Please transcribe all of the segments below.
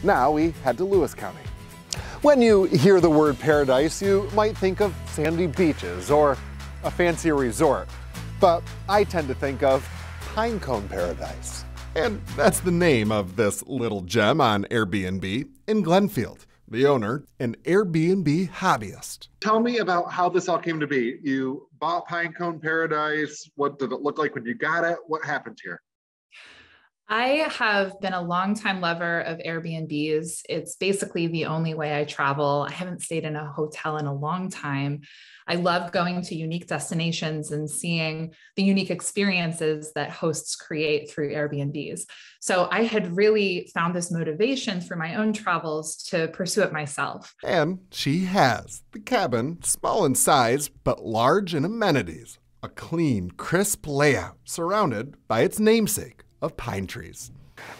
Now we head to Lewis County. When you hear the word paradise, you might think of sandy beaches or a fancy resort, but I tend to think of Pinecone Paradise. And that's the name of this little gem on Airbnb in Glenfield. The owner, an Airbnb hobbyist. Tell me about how this all came to be. You bought Pinecone Paradise. What did it look like when you got it? What happened here? I have been a longtime lover of Airbnbs. It's basically the only way I travel. I haven't stayed in a hotel in a long time. I love going to unique destinations and seeing the unique experiences that hosts create through Airbnbs. So I had really found this motivation through my own travels to pursue it myself. And she has. The cabin, small in size, but large in amenities. A clean, crisp layout surrounded by its namesake of pine trees.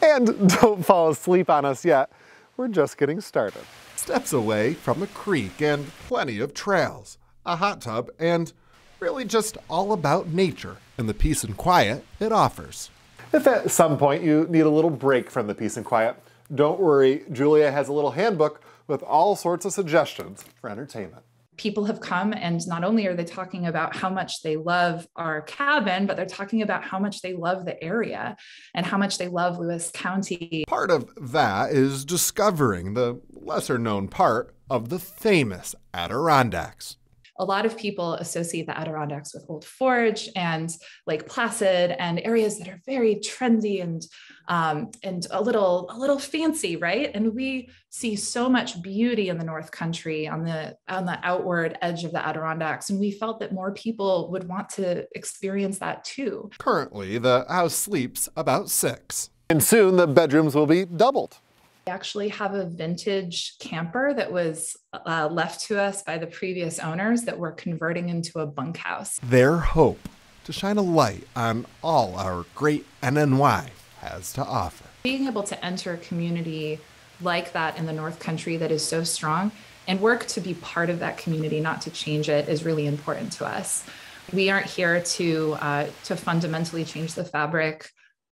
And don't fall asleep on us yet. We're just getting started. Steps away from a creek and plenty of trails, a hot tub, and really just all about nature and the peace and quiet it offers. If at some point you need a little break from the peace and quiet, don't worry, Julia has a little handbook with all sorts of suggestions for entertainment. People have come, and not only are they talking about how much they love our cabin, but they're talking about how much they love the area and how much they love Lewis County. Part of that is discovering the lesser known part of the famous Adirondacks. A lot of people associate the Adirondacks with Old Forge and Lake Placid and areas that are very trendy and a little fancy, right? And we see so much beauty in the North Country on the outward edge of the Adirondacks, and we felt that more people would want to experience that too. Currently, the house sleeps about 6. And soon the bedrooms will be doubled. We actually have a vintage camper that was left to us by the previous owners that we're converting into a bunkhouse. Their hope to shine a light on all our great NNY has to offer. Being able to enter a community like that in the North Country that is so strong and work to be part of that community, not to change it, is really important to us. We aren't here to fundamentally change the fabric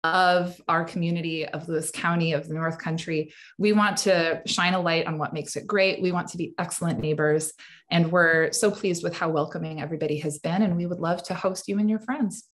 of our community, of Lewis County, of the North Country. We want to shine a light on what makes it great. We want to be excellent neighbors, and we're so pleased with how welcoming everybody has been, and we would love to host you and your friends.